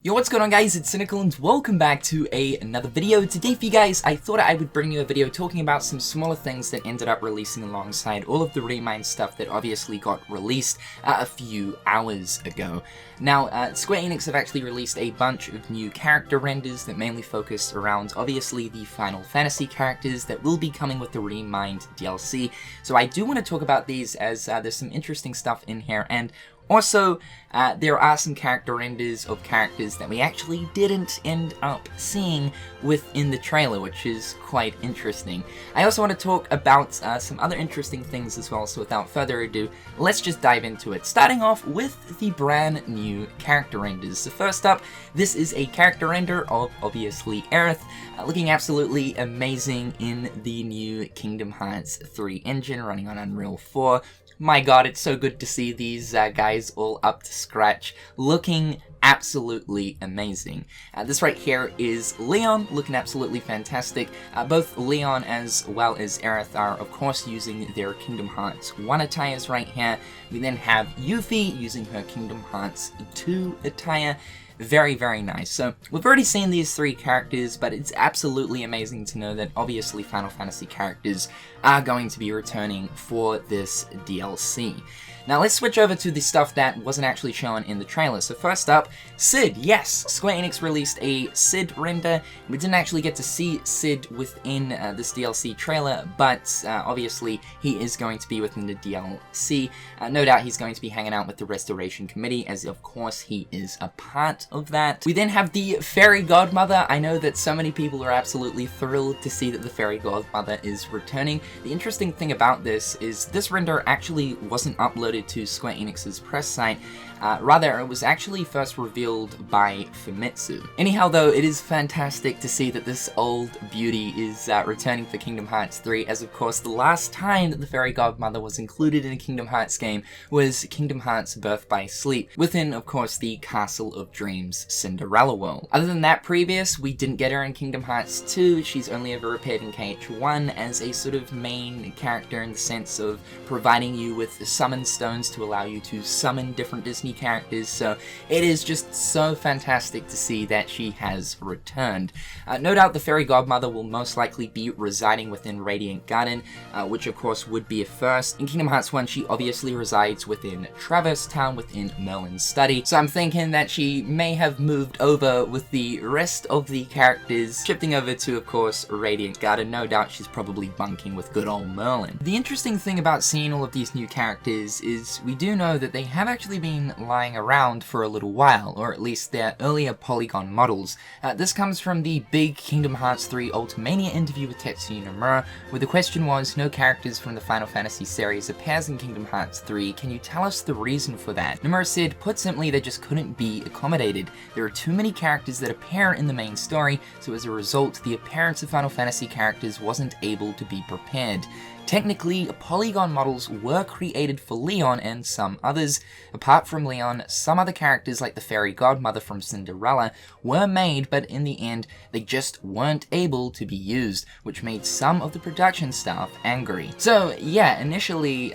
Yo, what's going on guys, it's Cynical and welcome back to another video. Today for you guys, I thought I would bring you a video talking about some smaller things that ended up releasing alongside all of the Remind stuff that obviously got released a few hours ago. Now, Square Enix have actually released a bunch of new character renders that mainly focus around obviously the Final Fantasy characters that will be coming with the Remind DLC. So I do want to talk about these as there's some interesting stuff in here, and also, there are some character renders of characters that we actually didn't end up seeing within the trailer, which is quite interesting. I also want to talk about some other interesting things as well, so without further ado, let's just dive into it. Starting off with the brand new character renders. So first up, this is a character render of, obviously, Aerith, looking absolutely amazing in the new Kingdom Hearts 3 engine running on Unreal 4. My god, it's so good to see these guys all up to scratch, looking absolutely amazing. This right here is Leon, looking absolutely fantastic. Both Leon as well as Aerith are, of course, using their Kingdom Hearts 1 attires right here. We then have Yuffie using her Kingdom Hearts 2 attire. Very, very nice. So, we've already seen these three characters, but it's absolutely amazing to know that obviously Final Fantasy characters are going to be returning for this DLC. Now let's switch over to the stuff that wasn't actually shown in the trailer. So first up, Cid. Yes, Square Enix released a Cid render. We didn't actually get to see Cid within this DLC trailer, but obviously he is going to be within the DLC. No doubt he's going to be hanging out with the Restoration Committee, as of course he is a part of that. We then have the Fairy Godmother. I know that so many people are absolutely thrilled to see that the Fairy Godmother is returning. The interesting thing about this is this render actually wasn't uploaded to Square Enix's press site. Rather, it was actually first revealed by Famitsu. Anyhow though, it is fantastic to see that this old beauty is returning for Kingdom Hearts 3, as of course the last time that the Fairy Godmother was included in a Kingdom Hearts game was Kingdom Hearts Birth by Sleep, within of course the Castle of Dreams Cinderella world. Other than that previous, we didn't get her in Kingdom Hearts 2, she's only ever appeared in KH1 as a sort of main character in the sense of providing you with summon stones to allow you to summon different Disney characters, so it is just so fantastic to see that she has returned. No doubt the Fairy Godmother will most likely be residing within Radiant Garden, which of course would be a first. In Kingdom Hearts 1, she obviously resides within Traverse Town, within Merlin's study, so I'm thinking that she may have moved over with the rest of the characters, shifting over to, of course, Radiant Garden. No doubt she's probably bunking with good old Merlin. The interesting thing about seeing all of these new characters is we do know that they have actually been lying around for a little while, or at least their earlier polygon models. This comes from the big Kingdom Hearts 3 Ultimania interview with Tetsu Nomura, where the question was, no characters from the Final Fantasy series appears in Kingdom Hearts 3, can you tell us the reason for that? Nomura said, put simply, they just couldn't be accommodated. There are too many characters that appear in the main story, so as a result, the appearance of Final Fantasy characters wasn't able to be prepared. Technically, polygon models were created for Leon and some others. Apart from Leon, some other characters like the Fairy Godmother from Cinderella were made, but in the end, they just weren't able to be used, which made some of the production staff angry. So yeah, initially,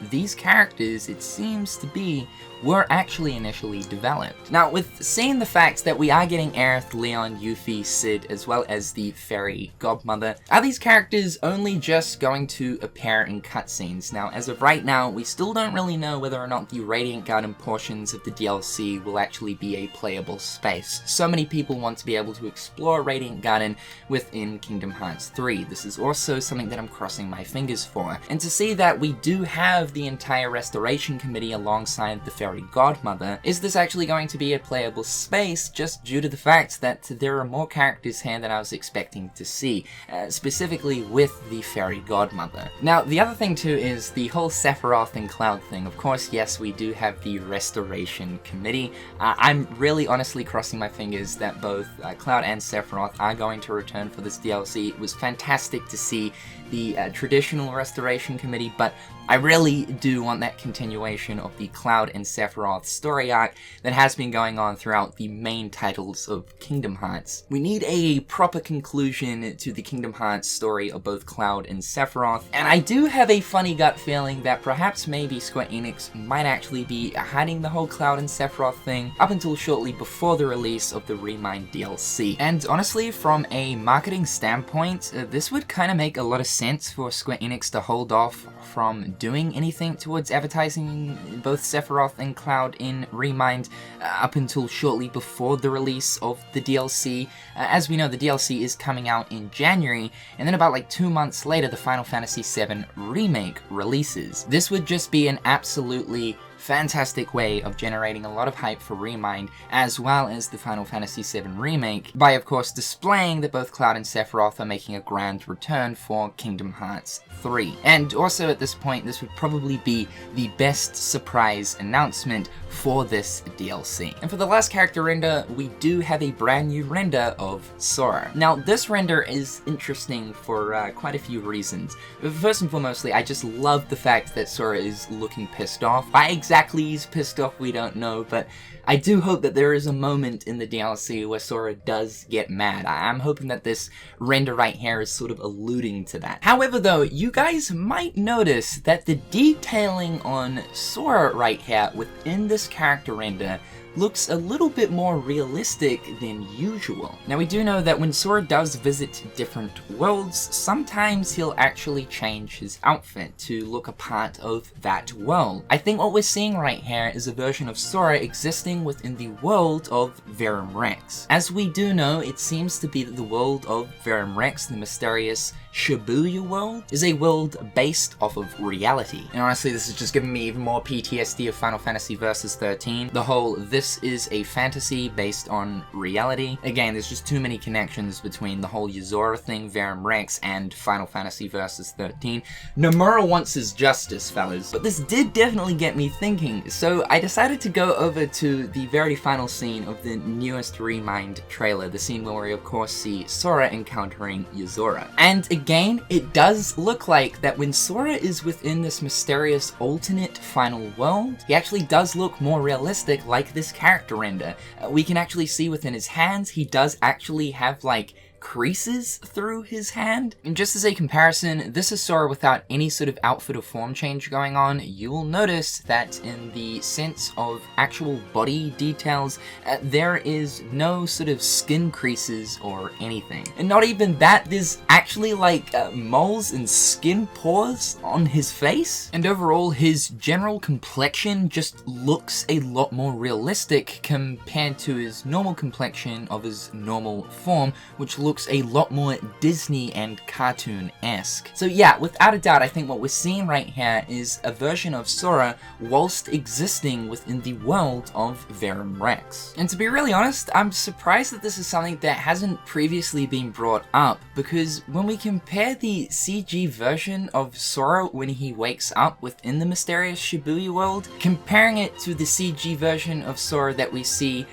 these characters, it seems to be, were actually initially developed. Now, with seeing the fact that we are getting Aerith, Leon, Yuffie, Cid, as well as the Fairy Godmother, are these characters only just going to appear in cutscenes? Now, as of right now, we still don't really know whether or not the Radiant Garden portions of the DLC will actually be a playable space. So many people want to be able to explore Radiant Garden within Kingdom Hearts 3. This is also something that I'm crossing my fingers for. And to see that we do have the entire Restoration Committee alongside the Fairy Godmother, is this actually going to be a playable space just due to the fact that there are more characters here than I was expecting to see, specifically with the Fairy Godmother. Now, the other thing too is the whole Sephiroth and Cloud thing. Of course, yes, we do have the Restoration Committee. I'm really honestly crossing my fingers that both Cloud and Sephiroth are going to return for this DLC. It was fantastic to see the traditional Restoration Committee, but I really do want that continuation of the Cloud and Sephiroth story arc that has been going on throughout the main titles of Kingdom Hearts. We need a proper conclusion to the Kingdom Hearts story of both Cloud and Sephiroth, and I do have a funny gut feeling that perhaps maybe Square Enix might actually be hiding the whole Cloud and Sephiroth thing up until shortly before the release of the Remind DLC. And honestly, from a marketing standpoint, this would kind of make a lot of sense for Square Enix to hold off from doing anything towards advertising both Sephiroth and Cloud in Remind up until shortly before the release of the DLC. As we know, the DLC is coming out in January, and then about like 2 months later, the Final Fantasy VII Remake releases. This would just be an absolutely fantastic way of generating a lot of hype for Remind, as well as the Final Fantasy VII Remake, by of course displaying that both Cloud and Sephiroth are making a grand return for Kingdom Hearts 3. And also at this point, this would probably be the best surprise announcement for this DLC. And for the last character render, we do have a brand new render of Sora. Now, this render is interesting for quite a few reasons. First and foremostly, I just love the fact that Sora is looking pissed off. Why exactly he's pissed off, we don't know, but I do hope that there is a moment in the DLC where Sora does get mad. I'm hoping that this render right here is sort of alluding to that. However though, you guys might notice that the detailing on Sora right here within this character render looks a little bit more realistic than usual. Now we do know that when Sora does visit different worlds, sometimes he'll actually change his outfit to look a part of that world. I think what we're seeing right here is a version of Sora existing within the world of Verum Rex. As we do know, it seems to be that the world of Verum Rex, the mysterious Shibuya world, is a world based off of reality. And honestly, this is just giving me even more PTSD of Final Fantasy Versus 13. The whole, this is a fantasy based on reality. Again, there's just too many connections between the whole Yozora thing, Verum Rex, and Final Fantasy Versus 13. Nomura wants his justice, fellas. But this did definitely get me thinking, so I decided to go over to the very final scene of the newest Remind trailer, the scene where we of course see Sora encountering Yozora. And again, it does look like that when Sora is within this mysterious alternate final world, he actually does look more realistic like this character render. We can actually see within his hands, he does actually have like creases through his hand. And just as a comparison, this is Sora without any sort of outfit or form change going on. You will notice that in the sense of actual body details, there is no sort of skin creases or anything. And not even that, there's actually like moles and skin pores on his face. And overall, his general complexion just looks a lot more realistic compared to his normal complexion of his normal form, which looks a lot more Disney and cartoon-esque. So yeah, without a doubt, I think what we're seeing right here is a version of Sora whilst existing within the world of Verum Rex. And to be really honest, I'm surprised that this is something that hasn't previously been brought up, because when we compare the CG version of Sora when he wakes up within the mysterious Shibuya world, comparing it to the CG version of Sora that we see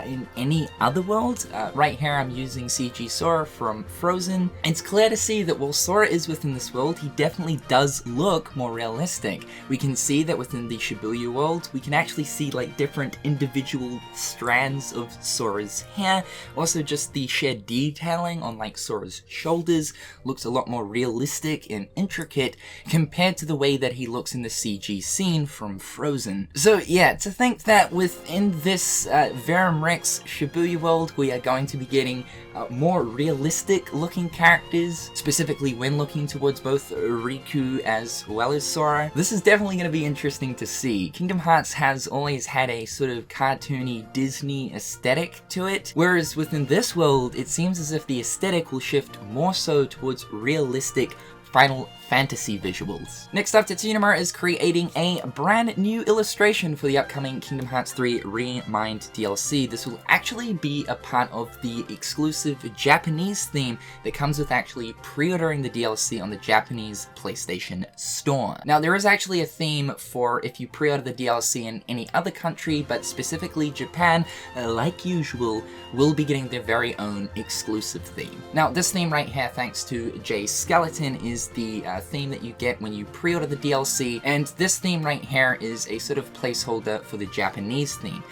in any other world. Right here I'm using CG Sora from Frozen. It's clear to see that while Sora is within this world, he definitely does look more realistic. We can see that within the Shibuya world, we can actually see like different individual strands of Sora's hair. Also just the sheer detailing on like Sora's shoulders looks a lot more realistic and intricate compared to the way that he looks in the CG scene from Frozen. So yeah, to think that within this Verum Rex Shibuya world, we are going to be getting more realistic looking characters, specifically when looking towards both Riku as well as Sora. This is definitely going to be interesting to see. Kingdom Hearts has always had a sort of cartoony Disney aesthetic to it, whereas within this world, it seems as if the aesthetic will shift more so towards realistic Final Fantasy visuals. Next up, Tetsu Nomura is creating a brand new illustration for the upcoming Kingdom Hearts 3 Remind DLC. This will actually be a part of the exclusive Japanese theme that comes with actually pre-ordering the DLC on the Japanese PlayStation Store. Now, there is actually a theme for if you pre-order the DLC in any other country, but specifically Japan, like usual, will be getting their very own exclusive theme. Now, this theme right here, thanks to Jay Skeleton, is the theme that you get when you pre-order the DLC, and this theme right here is a sort of placeholder for the Japanese theme.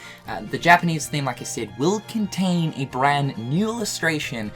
The Japanese theme, like I said, will contain a brand new illustration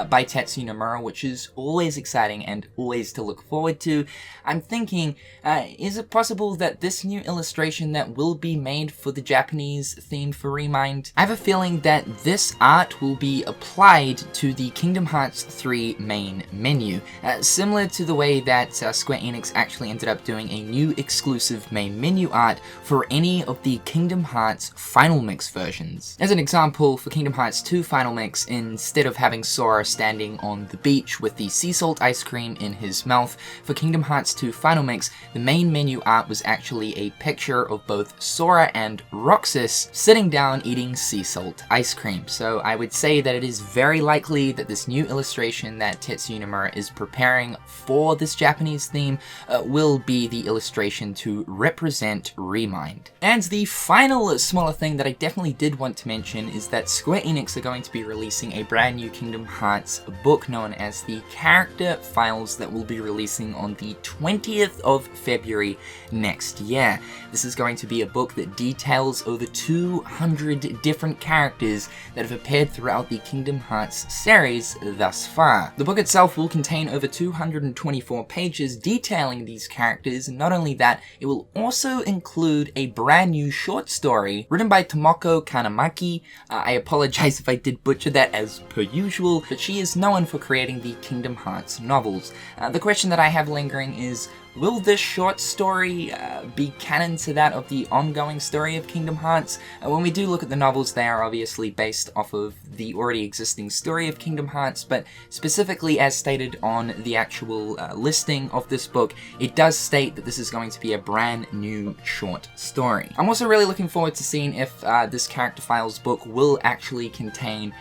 by Tetsu Nomura, which is always exciting and always to look forward to. I'm thinking, is it possible that this new illustration that will be made for the Japanese theme for Remind, I have a feeling that this art will be applied to the Kingdom Hearts 3 main menu, similar to the way that Square Enix actually ended up doing a new exclusive main menu art for any of the Kingdom Hearts Final Mix versions. As an example, for Kingdom Hearts 2 Final Mix, instead of having Sora standing on the beach with the sea salt ice cream in his mouth, for Kingdom Hearts 2 Final Mix, the main menu art was actually a picture of both Sora and Roxas sitting down eating sea salt ice cream. So I would say that it is very likely that this new illustration that Tetsu Nomura is preparing for this Japanese theme will be the illustration to represent Remind. And the final smaller thing that I definitely did want to mention is that Square Enix are going to be releasing a brand new Kingdom Hearts book known as the Character Files that will be releasing on the 20th of February next year. This is going to be a book that details over 200 different characters that have appeared throughout the Kingdom Hearts series thus far. The book itself will contain over 224 pages detailing these characters, and not only that, it will also include a brand new short story written by Tomoko Kanamaki. I apologize if I did butcher that as per usual, but she is known for creating the Kingdom Hearts novels. The question that I have lingering is, will this short story be canon to that of the ongoing story of Kingdom Hearts? When we do look at the novels, they are obviously based off of the already existing story of Kingdom Hearts, but specifically as stated on the actual listing of this book, it does state that this is going to be a brand new short story. I'm also really looking forward to seeing if this Character Files book will actually contain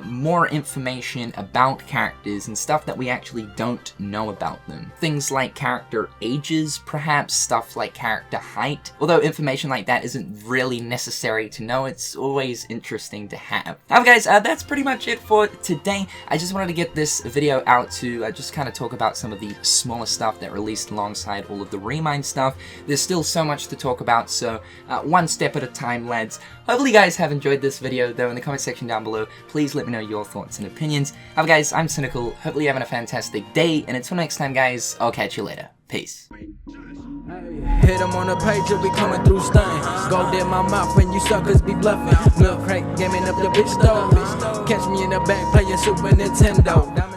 more information about characters and stuff that we actually don't know about them. Things like character ages, perhaps, stuff like character height. Although information like that isn't really necessary to know, it's always interesting to have. Now guys, that's pretty much it for today. I just wanted to get this video out to just kind of talk about some of the smaller stuff that released alongside all of the Remind stuff. There's still so much to talk about, so one step at a time, lads. Hopefully you guys have enjoyed this video, though. In the comment section down below, please let me know your thoughts and opinions. However guys, I'm Cynical, hopefully you're having a fantastic day, and until next time guys, I'll catch you later. Peace. Hit them on the page, you'll be coming through stain. Gold in my mouth when you suckers be bluffing. Milk crate, gaming up your bitch though. Catch me in the back playing Super Nintendo.